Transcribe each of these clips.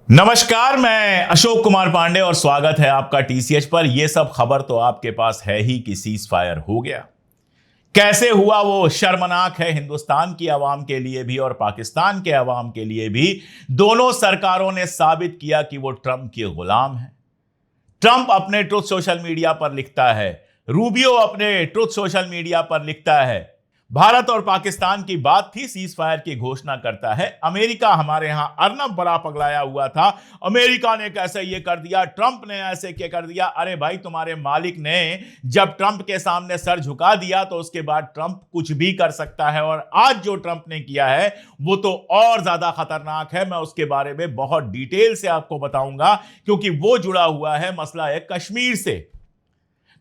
नमस्कार, मैं अशोक कुमार पांडे और स्वागत है आपका टीसीएच पर। यह सब खबर तो आपके पास है ही कि सीज फायर हो गया। कैसे हुआ वो शर्मनाक है हिंदुस्तान की आवाम के लिए भी और पाकिस्तान के आवाम के लिए भी। दोनों सरकारों ने साबित किया कि वो ट्रंप के गुलाम हैं। ट्रंप अपने ट्रुथ सोशल मीडिया पर लिखता है, रूबियो अपने ट्रुथ सोशल मीडिया पर लिखता है, भारत और पाकिस्तान की बात थी, सीज फायर की घोषणा करता है। अमेरिका हमारे यहां अर्नब बड़ा पगलाया हुआ था, अमेरिका ने कैसे ये कर दिया, ट्रंप ने ऐसे क्या कर दिया। अरे भाई, तुम्हारे मालिक ने जब ट्रंप के सामने सर झुका दिया तो उसके बाद ट्रंप कुछ भी कर सकता है। और आज जो ट्रंप ने किया है वो तो और ज्यादा खतरनाक है। मैं उसके बारे में बहुत डिटेल से आपको बताऊंगा क्योंकि वो जुड़ा हुआ है मसला है कश्मीर से।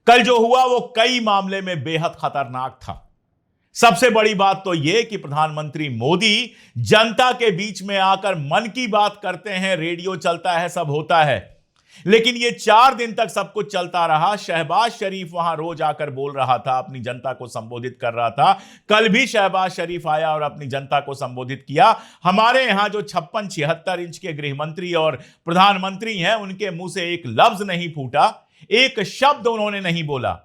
कल जो हुआ वो कई मामले में बेहद खतरनाक था। सबसे बड़ी बात तो यह कि प्रधानमंत्री मोदी जनता के बीच में आकर मन की बात करते हैं, रेडियो चलता है, सब होता है, लेकिन यह 4 दिन तक सब कुछ चलता रहा। शहबाज शरीफ वहां रोज आकर बोल रहा था, अपनी जनता को संबोधित कर रहा था। कल भी शहबाज शरीफ आया और अपनी जनता को संबोधित किया। हमारे यहां जो 56-76 इंच के गृह मंत्री और प्रधानमंत्री हैं, उनके मुंह से एक लफ्ज नहीं फूटा, एक शब्द उन्होंने नहीं बोला।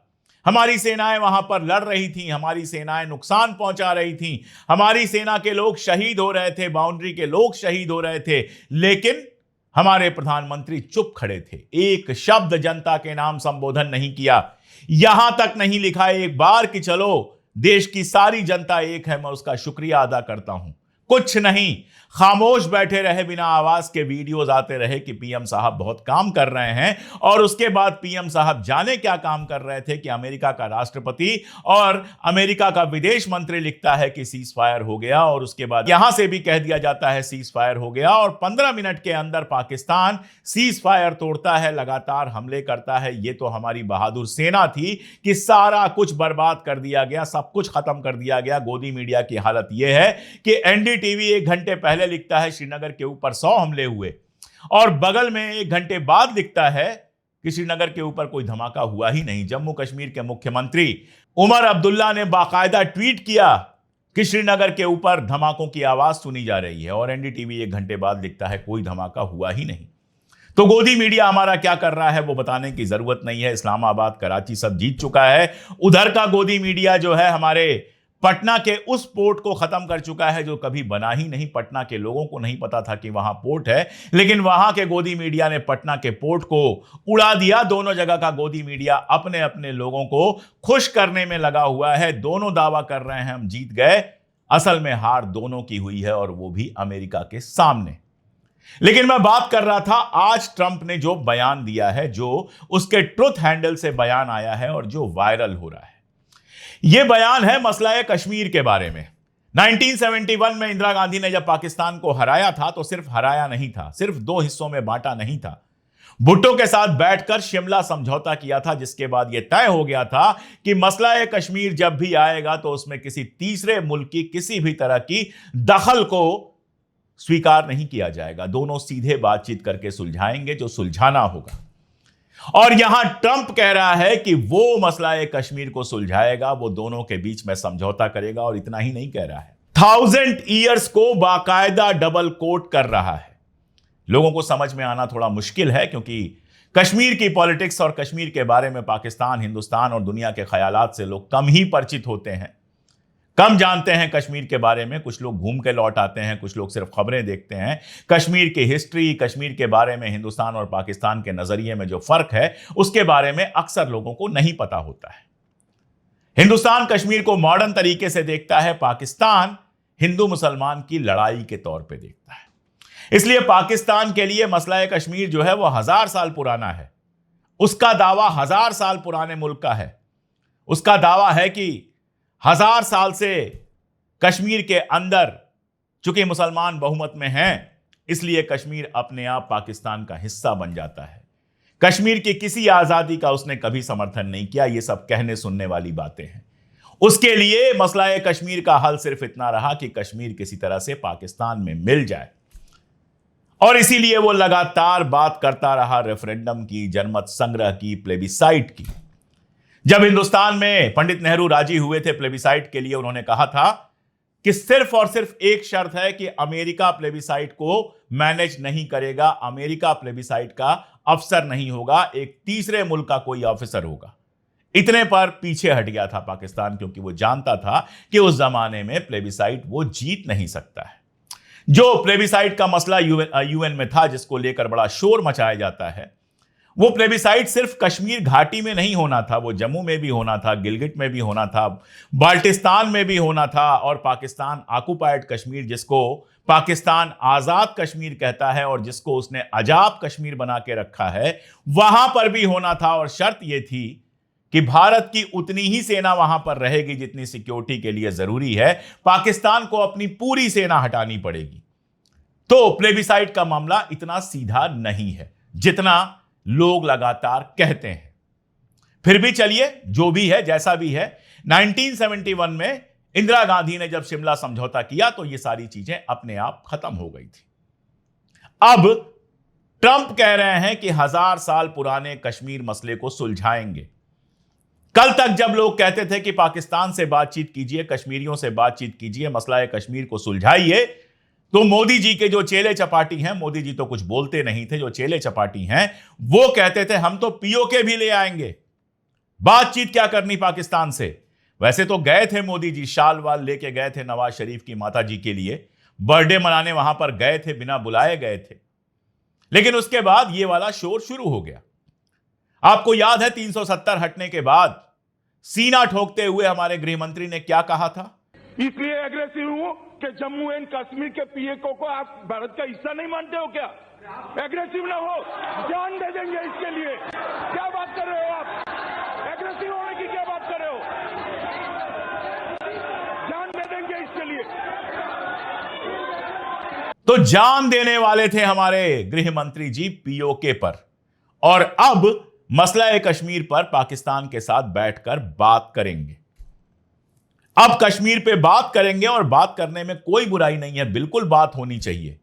हमारी सेनाएं वहां पर लड़ रही थी, हमारी सेनाएं नुकसान पहुंचा रही थी, हमारी सेना के लोग शहीद हो रहे थे, बाउंड्री के लोग शहीद हो रहे थे, लेकिन हमारे प्रधानमंत्री चुप खड़े थे। एक शब्द जनता के नाम संबोधन नहीं किया। यहां तक नहीं लिखा एक बार कि चलो देश की सारी जनता एक है, मैं उसका शुक्रिया अदा करता हूं। कुछ नहीं, खामोश बैठे रहे, बिना आवाज के वीडियोस आते रहे कि पीएम साहब बहुत काम कर रहे हैं। और उसके बाद पीएम साहब जाने क्या काम कर रहे थे कि अमेरिका का राष्ट्रपति और अमेरिका का विदेश मंत्री लिखता है कि सीज फायर हो गया, और उसके बाद यहां से भी कह दिया जाता है सीज फायर हो गया, और 15 मिनट के अंदर पाकिस्तान सीज फायर तोड़ता है, लगातार हमले करता है। यह तो हमारी बहादुर सेना थी कि सारा कुछ बर्बाद कर दिया गया, सब कुछ खत्म कर दिया गया। गोदी मीडिया की हालत यह है कि एनडीटीवी 1 घंटे पहले लिखता है श्रीनगर के ऊपर 100 हमले हुए, और बगल में 1 घंटे बाद लिखता है कि श्रीनगर के ऊपर कोई धमाका हुआ ही नहीं। जम्मू कश्मीर के मुख्यमंत्री उमर अब्दुल्ला ने बाकायदा ट्वीट किया कि श्रीनगर के ऊपर धमाकों की आवाज सुनी जा रही है, और एनडीटीवी 1 घंटे बाद लिखता है कोई धमाका हुआ ही नहीं। तो गोदी मीडिया हमारा क्या कर रहा है वो बताने की जरूरत नहीं है। इस्लामाबाद, कराची सब जीत चुका है। उधर का गोदी मीडिया जो है हमारे पटना के उस पोर्ट को खत्म कर चुका है जो कभी बना ही नहीं। पटना के लोगों को नहीं पता था कि वहां पोर्ट है, लेकिन वहां के गोदी मीडिया ने पटना के पोर्ट को उड़ा दिया। दोनों जगह का गोदी मीडिया अपने अपने लोगों को खुश करने में लगा हुआ है। दोनों दावा कर रहे हैं हम जीत गए, असल में हार दोनों की हुई है, और वो भी अमेरिका के सामने। लेकिन मैं बात कर रहा था आज ट्रंप ने जो बयान दिया है, जो उसके ट्रुथ हैंडल से बयान आया है और जो वायरल हो रहा है। यह बयान है मसला कश्मीर के बारे में। 1971 में इंदिरा गांधी ने जब पाकिस्तान को हराया था तो सिर्फ हराया नहीं था, सिर्फ 2 हिस्सों में बांटा नहीं था, भुट्टो के साथ बैठकर शिमला समझौता किया था, जिसके बाद यह तय हो गया था कि मसला कश्मीर जब भी आएगा तो उसमें किसी तीसरे मुल्क की किसी भी तरह की दखल को स्वीकार नहीं किया जाएगा। दोनों सीधे बातचीत करके सुलझाएंगे जो सुलझाना होगा। और यहां ट्रंप कह रहा है कि वो मसला कश्मीर को सुलझाएगा, वो दोनों के बीच में समझौता करेगा। और इतना ही नहीं कह रहा है, 1000 ईयर्स को बाकायदा डबल कोट कर रहा है। लोगों को समझ में आना थोड़ा मुश्किल है क्योंकि कश्मीर की पॉलिटिक्स और कश्मीर के बारे में पाकिस्तान, हिंदुस्तान और दुनिया के ख्यालात से लोग कम ही परिचित होते हैं, कम जानते हैं कश्मीर के बारे में। कुछ लोग घूम के लौट आते हैं, कुछ लोग सिर्फ खबरें देखते हैं। कश्मीर की हिस्ट्री, कश्मीर के बारे में हिंदुस्तान और पाकिस्तान के नजरिए में जो फर्क है उसके बारे में अक्सर लोगों को नहीं पता होता है। हिंदुस्तान कश्मीर को मॉडर्न तरीके से देखता है, पाकिस्तान हिंदू मुसलमान की लड़ाई के तौर पर देखता है। इसलिए पाकिस्तान के लिए मसला कश्मीर जो है वो 1000 साल पुराना है। उसका दावा 1000 साल पुराने मुल्क का है। उसका दावा है कि 1000 साल से कश्मीर के अंदर चूंकि मुसलमान बहुमत में हैं, इसलिए कश्मीर अपने आप पाकिस्तान का हिस्सा बन जाता है। कश्मीर की किसी आजादी का उसने कभी समर्थन नहीं किया। ये सब कहने सुनने वाली बातें हैं। उसके लिए मसला कश्मीर का हल सिर्फ इतना रहा कि कश्मीर किसी तरह से पाकिस्तान में मिल जाए, और इसीलिए वो लगातार बात करता रहा रेफरेंडम की, जनमत संग्रह की, प्लेबिसाइट की। जब हिंदुस्तान में पंडित नेहरू राजी हुए थे प्लेबिसाइट के लिए, उन्होंने कहा था कि सिर्फ और सिर्फ एक शर्त है कि अमेरिका प्लेबिसाइट को मैनेज नहीं करेगा, अमेरिका प्लेबिसाइट का अफसर नहीं होगा, एक तीसरे मुल्क का कोई ऑफिसर होगा। इतने पर पीछे हट गया था पाकिस्तान, क्योंकि वो जानता था कि उस जमाने में प्लेबिसाइट वो जीत नहीं सकता है। जो प्लेबिसाइट का मसला यूएन में था, जिसको लेकर बड़ा शोर मचाया जाता है, वो प्लेबिसाइट सिर्फ कश्मीर घाटी में नहीं होना था, वो जम्मू में भी होना था, गिलगिट में भी होना था, बाल्टिस्तान में भी होना था, और पाकिस्तान ऑक्युपाइड कश्मीर, जिसको पाकिस्तान आजाद कश्मीर कहता है और जिसको उसने अजाब कश्मीर बना के रखा है, वहां पर भी होना था। और शर्त यह थी कि भारत की उतनी ही सेना वहां पर रहेगी जितनी सिक्योरिटी के लिए जरूरी है, पाकिस्तान को अपनी पूरी सेना हटानी पड़ेगी। तो प्लेबिसाइट का मामला इतना सीधा नहीं है जितना लोग लगातार कहते हैं। फिर भी चलिए, जो भी है जैसा भी है, 1971 में इंदिरा गांधी ने जब शिमला समझौता किया तो ये सारी चीजें अपने आप खत्म हो गई थी। अब ट्रंप कह रहे हैं कि 1000 साल पुराने कश्मीर मसले को सुलझाएंगे। कल तक जब लोग कहते थे कि पाकिस्तान से बातचीत कीजिए, कश्मीरियों से बातचीत कीजिए, मसला कश्मीर को सुलझाइए, तो मोदी जी के जो चेले चपाटी हैं, मोदी जी तो कुछ बोलते नहीं थे, जो चेले चपाटी हैं वो कहते थे हम तो पीओके भी ले आएंगे, बातचीत क्या करनी पाकिस्तान से। वैसे तो गए थे मोदी जी, शाल वाल लेके गए थे नवाज शरीफ की माता जी के लिए, बर्थडे मनाने वहां पर गए थे, बिना बुलाए गए थे। लेकिन उसके बाद ये वाला शोर शुरू हो गया। आपको याद है 370 हटने के बाद सीना ठोकते हुए हमारे गृह मंत्री ने क्या कहा था? इसलिए एग्रेसिव हूं कि जम्मू एंड कश्मीर के पीएको को आप भारत का हिस्सा नहीं मानते हो क्या? एग्रेसिव ना हो, जान दे देंगे इसके लिए। क्या बात कर रहे हो आप? एग्रेसिव होने की क्या बात कर रहे हो? जान दे देंगे इसके लिए। तो जान देने वाले थे हमारे गृह मंत्री जी पीओके पर, और अब मसला कश्मीर पर पाकिस्तान के साथ बैठकर बात करेंगे। अब कश्मीर पे बात करेंगे, और बात करने में कोई बुराई नहीं है, बिल्कुल बात होनी चाहिए।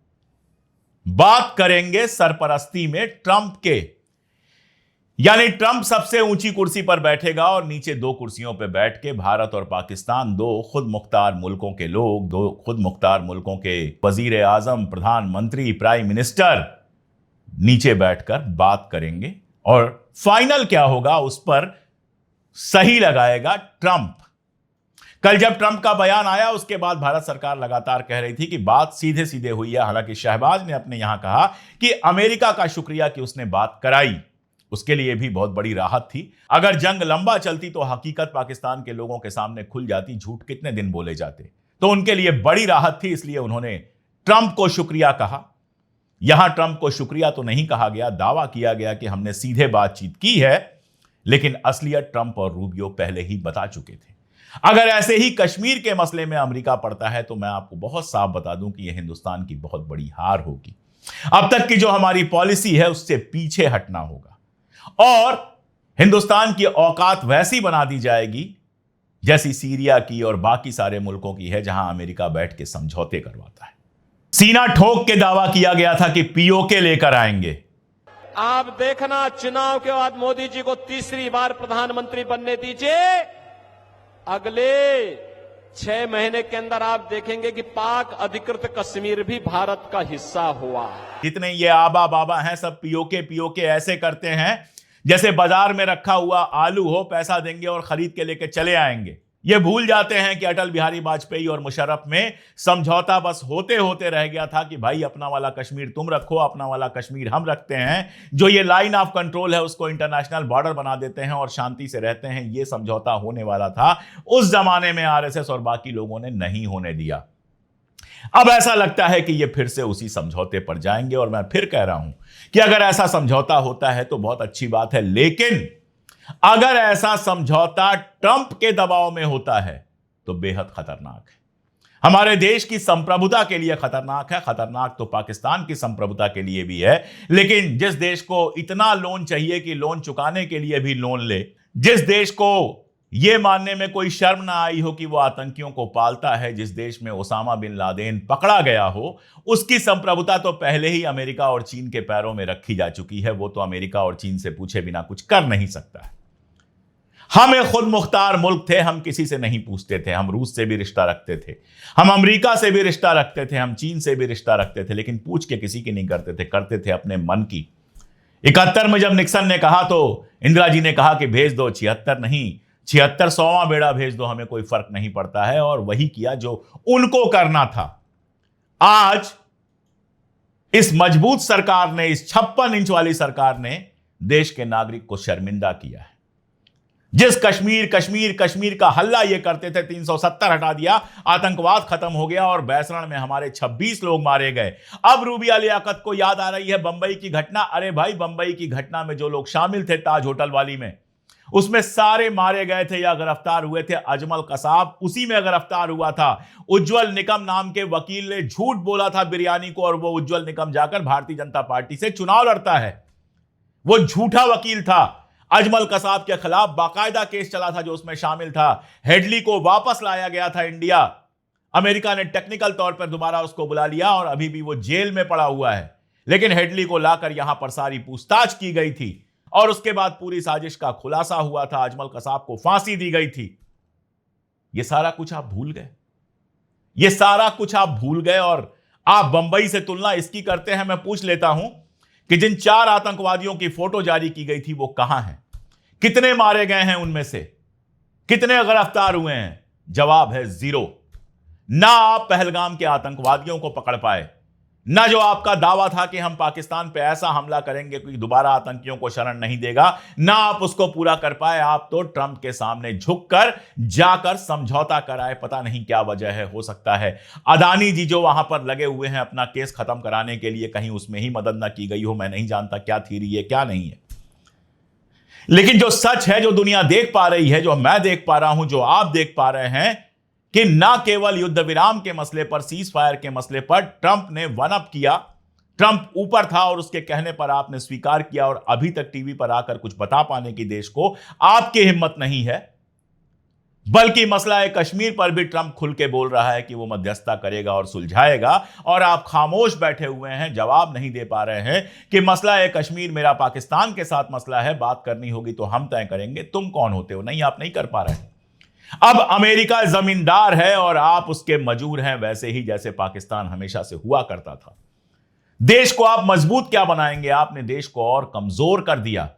बात करेंगे सरपरस्ती में ट्रंप के, यानी ट्रंप सबसे ऊंची कुर्सी पर बैठेगा और नीचे 2 कुर्सियों पर बैठ के भारत और पाकिस्तान, 2 खुद मुख्तार मुल्कों के लोग, 2 खुद मुख्तार मुल्कों के वजीर आजम, प्रधानमंत्री, प्राइम मिनिस्टर नीचे बैठकर बात करेंगे। और फाइनल क्या होगा उस पर सही लगाएगा ट्रंप। कल जब ट्रंप का बयान आया, उसके बाद भारत सरकार लगातार कह रही थी कि बात सीधे सीधे हुई है। हालांकि शहबाज ने अपने यहां कहा कि अमेरिका का शुक्रिया कि उसने बात कराई, उसके लिए भी बहुत बड़ी राहत थी। अगर जंग लंबा चलती तो हकीकत पाकिस्तान के लोगों के सामने खुल जाती, झूठ कितने दिन बोले जाते, तो उनके लिए बड़ी राहत थी। इसलिए उन्होंने ट्रंप को शुक्रिया कहा। यहां ट्रंप को शुक्रिया तो नहीं कहा गया, दावा किया गया कि हमने सीधे बातचीत की है, लेकिन असलियत ट्रंप और रूबियो पहले ही बता चुके थे। अगर ऐसे ही कश्मीर के मसले में अमेरिका पड़ता है तो मैं आपको बहुत साफ बता दूं कि यह हिंदुस्तान की बहुत बड़ी हार होगी। अब तक की जो हमारी पॉलिसी है उससे पीछे हटना होगा और हिंदुस्तान की औकात वैसी बना दी जाएगी जैसी सीरिया की और बाकी सारे मुल्कों की है, जहां अमेरिका बैठ के समझौते करवाता है। सीना ठोक के दावा किया गया था कि पीओके लेकर आएंगे। आप देखना, चुनाव के बाद मोदी जी को तीसरी बार प्रधानमंत्री बनने दीजिए। अगले 6 महीने के अंदर आप देखेंगे कि पाक अधिकृत कश्मीर भी भारत का हिस्सा हुआ। जितने ये आबा बाबा हैं सब पीओके ऐसे करते हैं जैसे बाजार में रखा हुआ आलू हो, पैसा देंगे और खरीद के लेके चले आएंगे। ये भूल जाते हैं कि अटल बिहारी वाजपेयी और मुशर्रफ में समझौता बस होते होते रह गया था कि भाई अपना वाला कश्मीर तुम रखो, अपना वाला कश्मीर हम रखते हैं। जो ये लाइन ऑफ कंट्रोल है उसको इंटरनेशनल बॉर्डर बना देते हैं और शांति से रहते हैं। ये समझौता होने वाला था उस जमाने में, आरएसएस और बाकी लोगों ने नहीं होने दिया। अब ऐसा लगता है कि ये फिर से उसी समझौते पर जाएंगे और मैं फिर कह रहा हूं कि अगर ऐसा समझौता होता है तो बहुत अच्छी बात है, लेकिन अगर ऐसा समझौता ट्रंप के दबाव में होता है तो बेहद खतरनाक है। हमारे देश की संप्रभुता के लिए खतरनाक है। खतरनाक तो पाकिस्तान की संप्रभुता के लिए भी है, लेकिन जिस देश को इतना लोन चाहिए कि लोन चुकाने के लिए भी लोन ले, जिस देश को यह मानने में कोई शर्म ना आई हो कि वो आतंकियों को पालता है, जिस देश में ओसामा बिन लादेन पकड़ा गया हो, उसकी संप्रभुता तो पहले ही अमेरिका और चीन के पैरों में रखी जा चुकी है। वो तो अमेरिका और चीन से पूछे बिना कुछ कर नहीं सकता है। हम एक खुद मुख्तार मुल्क थे, हम किसी से नहीं पूछते थे। हम रूस से भी रिश्ता रखते थे, हम अमेरिका से भी रिश्ता रखते थे, हम चीन से भी रिश्ता रखते थे, लेकिन पूछ के किसी की नहीं करते थे, करते थे अपने मन की। 71 में जब निक्सन ने कहा तो इंदिरा जी ने कहा कि भेज दो, 76 नहीं, 76वां बेड़ा भेज दो, हमें कोई फर्क नहीं पड़ता है। और वही किया जो उनको करना था। आज इस मजबूत सरकार ने, इस 56 इंच वाली सरकार ने देश के नागरिक को शर्मिंदा किया है। जिस कश्मीर कश्मीर कश्मीर का हल्ला ये करते थे, 370 हटा दिया, आतंकवाद खत्म हो गया और बैसरण में हमारे 26 लोग मारे गए। अब रूबिया लियाकत को याद आ रही है बंबई की घटना। अरे भाई, बंबई की घटना में जो लोग शामिल थे ताज होटल वाली में, उसमें सारे मारे गए थे या गिरफ्तार हुए थे। अजमल कसाब उसी में गिरफ्तार हुआ था। उज्जवल निकम नाम के वकील ने झूठ बोला था बिरयानी को, और वो उज्जवल निकम जाकर भारतीय जनता पार्टी से चुनाव लड़ता है। वो झूठा वकील था। अजमल कसाब के खिलाफ बाकायदा केस चला था जो उसमें शामिल था। हेडली को वापस लाया गया था इंडिया। अमेरिका ने टेक्निकल तौर पर दोबारा उसको बुला लिया और अभी भी वो जेल में पड़ा हुआ है। लेकिन हेडली को लाकर यहां पर सारी पूछताछ की गई थी और उसके बाद पूरी साजिश का खुलासा हुआ था। अजमल कसाब को फांसी दी गई थी। ये सारा कुछ आप भूल गए। ये सारा कुछ आप भूल गए और आप बंबई से तुलना इसकी करते हैं। मैं पूछ लेता हूं कि जिन 4 आतंकवादियों की फोटो जारी की गई थी वो कहां हैं? कितने मारे गए हैं उनमें से? कितने गिरफ्तार हुए हैं? जवाब है 0। ना आप पहलगाम के आतंकवादियों को पकड़ पाए, ना जो आपका दावा था कि हम पाकिस्तान पे ऐसा हमला करेंगे कि दोबारा आतंकियों को शरण नहीं देगा, ना आप उसको पूरा कर पाए। आप तो ट्रंप के सामने झुककर जाकर समझौता कराए। पता नहीं क्या वजह है। हो सकता है अदानी जी जो वहां पर लगे हुए हैं अपना केस खत्म कराने के लिए, कहीं उसमें ही मदद ना की गई हो। मैं नहीं जानता क्या थ्योरी है क्या नहीं है, लेकिन जो सच है, जो दुनिया देख पा रही है, जो मैं देख पा रहा हूं, जो आप देख पा रहे हैं कि ना केवल युद्ध विराम के मसले पर, सीज फायर के मसले पर ट्रंप ने वन अप किया। ट्रंप ऊपर था और उसके कहने पर आपने स्वीकार किया और अभी तक टीवी पर आकर कुछ बता पाने की देश को आपकी हिम्मत नहीं है। बल्कि मसला है कश्मीर पर भी ट्रंप खुल के बोल रहा है कि वो मध्यस्थता करेगा और सुलझाएगा, और आप खामोश बैठे हुए हैं, जवाब नहीं दे पा रहे हैं कि मसला है कश्मीर मेरा पाकिस्तान के साथ मसला है, बात करनी होगी तो हम तय करेंगे। तुम कौन होते हो? नहीं, आप नहीं कर पा रहे हैं। अब अमेरिका जमींदार है और आप उसके मजूर हैं, वैसे ही जैसे पाकिस्तान हमेशा से हुआ करता था। देश को आप मजबूत क्या बनाएंगे? आपने देश को और कमजोर कर दिया।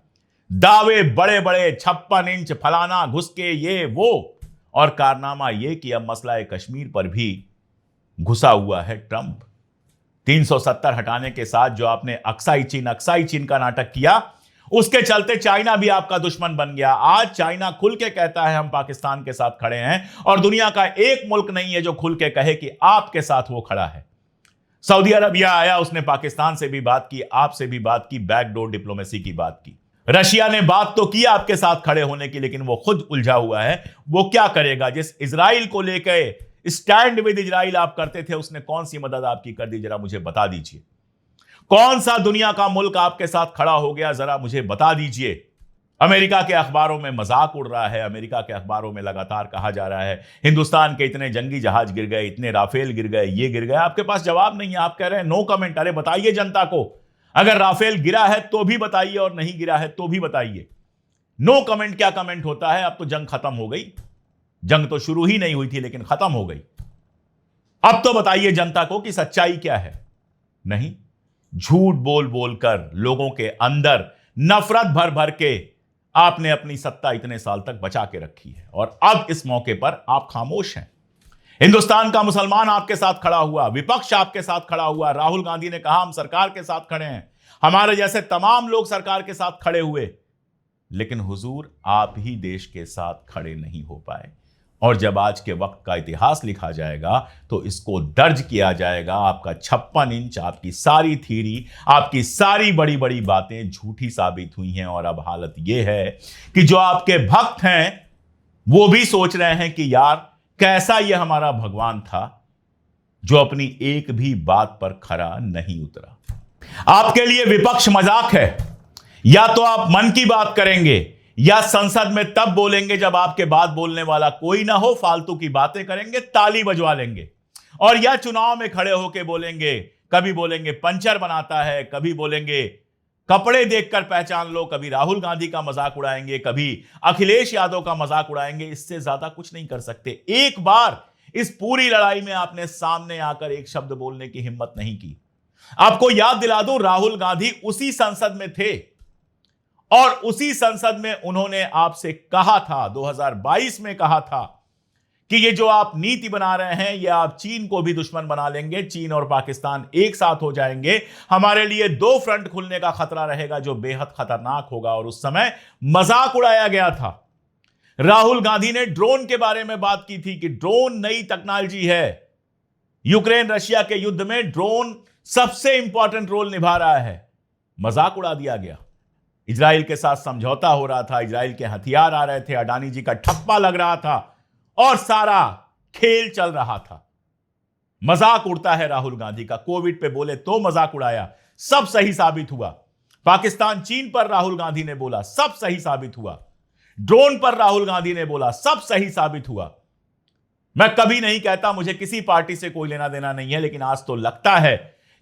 दावे बड़े बड़े, 56 इंच फलाना घुस के ये वो, और कारनामा ये कि अब मसला कश्मीर पर भी घुसा हुआ है ट्रंप। 370 हटाने के साथ जो आपने अक्साई चीन का नाटक किया, उसके चलते चाइना भी आपका दुश्मन बन गया। आज चाइना खुल के कहता है हम पाकिस्तान के साथ खड़े हैं, और दुनिया का एक मुल्क नहीं है जो खुल के कहे कि आपके साथ वो खड़ा है। सऊदी अरबिया आया, उसने पाकिस्तान से भी बात की, आपसे भी बात की, बैकडोर डिप्लोमेसी की बात की। रशिया ने बात तो की आपके साथ खड़े होने की, लेकिन वो खुद उलझा हुआ है। वो क्या करेगा? जिस इजराइल को लेकर स्टैंड विद इजराइल आप करते थे, उसने कौन सी मदद आपकी कर दी? जरा मुझे बता दीजिए। कौन सा दुनिया का मुल्क आपके साथ खड़ा हो गया? जरा मुझे बता दीजिए। अमेरिका के अखबारों में मजाक उड़ रहा है। अमेरिका के अखबारों में लगातार कहा जा रहा है हिंदुस्तान के इतने जंगी जहाज गिर गए, इतने राफेल गिर गए, ये गिर गए। आपके पास जवाब नहीं है। आप कह रहे हैं नो कमेंट। अरे बताइए जनता को, अगर राफेल गिरा है तो भी बताइए और नहीं गिरा है तो भी बताइए। नो कमेंट क्या कमेंट होता है? अब तो जंग खत्म हो गई। जंग तो शुरू ही नहीं हुई थी लेकिन खत्म हो गई। अब तो बताइए जनता को कि सच्चाई क्या है। नहीं, झूठ बोल बोलकर लोगों के अंदर नफरत भर भर के आपने अपनी सत्ता इतने साल तक बचा के रखी है, और अब इस मौके पर आप खामोश हैं। हिंदुस्तान का मुसलमान आपके साथ खड़ा हुआ, विपक्ष आपके साथ खड़ा हुआ। राहुल गांधी ने कहा हम सरकार के साथ खड़े हैं, हमारे जैसे तमाम लोग सरकार के साथ खड़े हुए, लेकिन हुजूर आप ही देश के साथ खड़े नहीं हो पाए। और जब आज के वक्त का इतिहास लिखा जाएगा तो इसको दर्ज किया जाएगा। आपका 56 इंच, आपकी सारी थ्योरी, आपकी सारी बड़ी बड़ी बातें झूठी साबित हुई हैं। और अब हालत यह है कि जो आपके भक्त हैं वो भी सोच रहे हैं कि यार कैसा यह हमारा भगवान था जो अपनी एक भी बात पर खरा नहीं उतरा। आपके लिए विपक्ष मजाक है। या तो आप मन की बात करेंगे या संसद में तब बोलेंगे जब आपके बात बोलने वाला कोई ना हो, फालतू की बातें करेंगे, ताली बजवा लेंगे। और या चुनाव में खड़े होकर बोलेंगे, कभी बोलेंगे पंचर बनाता है, कभी बोलेंगे कपड़े देखकर पहचान लो, कभी राहुल गांधी का मजाक उड़ाएंगे, कभी अखिलेश यादव का मजाक उड़ाएंगे, इससे ज्यादा कुछ नहीं कर सकते। एक बार इस पूरी लड़ाई में आपने सामने आकर एक शब्द बोलने की हिम्मत नहीं की। आपको याद दिला दूं, राहुल गांधी उसी संसद में थे और उसी संसद में उन्होंने आपसे कहा था, 2022 में कहा था कि ये जो आप नीति बना रहे हैं, ये आप चीन को भी दुश्मन बना लेंगे, चीन और पाकिस्तान एक साथ हो जाएंगे, हमारे लिए दो फ्रंट खुलने का खतरा रहेगा जो बेहद खतरनाक होगा। और उस समय मजाक उड़ाया गया था। राहुल गांधी ने ड्रोन के बारे में बात की थी कि ड्रोन नई टेक्नोलॉजी है, यूक्रेन रशिया के युद्ध में ड्रोन सबसे इंपॉर्टेंट रोल निभा रहा है। मजाक उड़ा दिया गया। इजराइल के साथ समझौता हो रहा था, इजराइल के हथियार आ रहे थे, अडानी जी का ठप्पा लग रहा था और सारा खेल चल रहा था। मजाक उड़ता है राहुल गांधी का। कोविड पे बोले तो मजाक उड़ाया, सब सही साबित हुआ। पाकिस्तान चीन पर राहुल गांधी ने बोला, सब सही साबित हुआ। ड्रोन पर राहुल गांधी ने बोला, सब सही साबित हुआ। मैं कभी नहीं कहता मुझे किसी पार्टी से कोई लेना देना नहीं है, लेकिन आज तो लगता है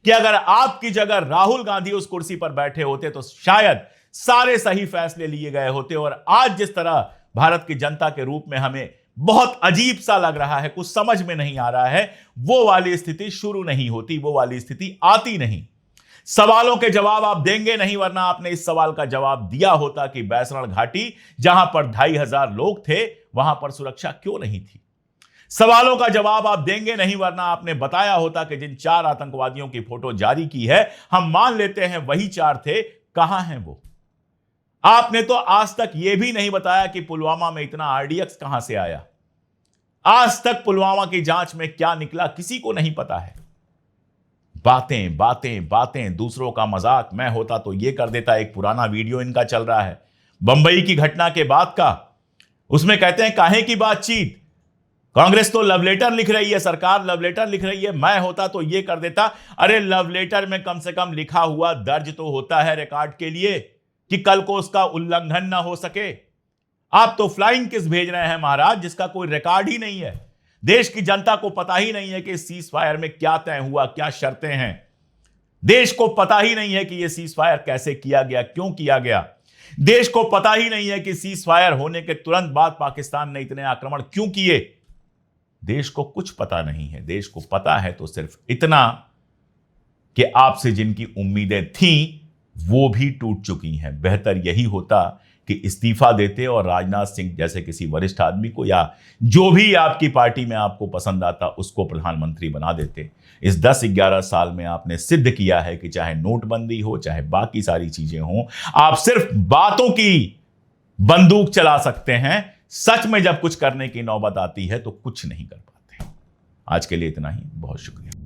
कि अगर आपकी जगह राहुल गांधी उस कुर्सी पर बैठे होते तो शायद सारे सही फैसले लिए गए होते। और आज जिस तरह भारत की जनता के रूप में हमें बहुत अजीब सा लग रहा है, कुछ समझ में नहीं आ रहा है, वो वाली स्थिति शुरू नहीं होती, वो वाली स्थिति आती नहीं। सवालों के जवाब आप देंगे नहीं, वरना आपने इस सवाल का जवाब दिया होता कि बैसरण घाटी जहां पर 2500 लोग थे, वहां पर सुरक्षा क्यों नहीं थी। सवालों का जवाब आप देंगे नहीं, वरना आपने बताया होता कि जिन 4 आतंकवादियों की फोटो जारी की है, हम मान लेते हैं वही 4 थे, कहां हैं वो। आपने तो आज तक यह भी नहीं बताया कि पुलवामा में इतना आरडीएक्स कहां से आया। आज तक पुलवामा की जांच में क्या निकला किसी को नहीं पता है। बातें बातें बातें, दूसरों का मजाक। मैं होता तो यह कर देता। एक पुराना वीडियो इनका चल रहा है बंबई की घटना के बाद का, उसमें कहते हैं काहे की बातचीत, कांग्रेस तो लव लेटर लिख रही है, सरकार लव लेटर लिख रही है। मैं होता तो यह कर देता, अरे लव लेटर में कम से कम लिखा हुआ दर्ज तो होता है रिकॉर्ड के लिए कि कल को उसका उल्लंघन ना हो सके। आप तो फ्लाइंग किस भेज रहे हैं महाराज, जिसका कोई रिकॉर्ड ही नहीं है। देश की जनता को पता ही नहीं है कि सीज फायर में क्या तय हुआ, क्या शर्तें हैं। देश को पता ही नहीं है कि यह सीज फायर कैसे किया गया, क्यों किया गया। देश को पता ही नहीं है कि सीज फायर होने के तुरंत बाद पाकिस्तान ने इतने आक्रमण क्यों किए। देश को कुछ पता नहीं है। देश को पता है तो सिर्फ इतना कि आपसे जिनकी उम्मीदें थीं वो भी टूट चुकी हैं। बेहतर यही होता कि इस्तीफा देते और राजनाथ सिंह जैसे किसी वरिष्ठ आदमी को, या जो भी आपकी पार्टी में आपको पसंद आता, उसको प्रधानमंत्री बना देते। इस 10-11 साल में आपने सिद्ध किया है कि चाहे नोटबंदी हो, चाहे बाकी सारी चीजें हों, आप सिर्फ बातों की बंदूक चला सकते हैं। सच में जब कुछ करने की नौबत आती है तो कुछ नहीं कर पाते। आज के लिए इतना ही, बहुत शुक्रिया।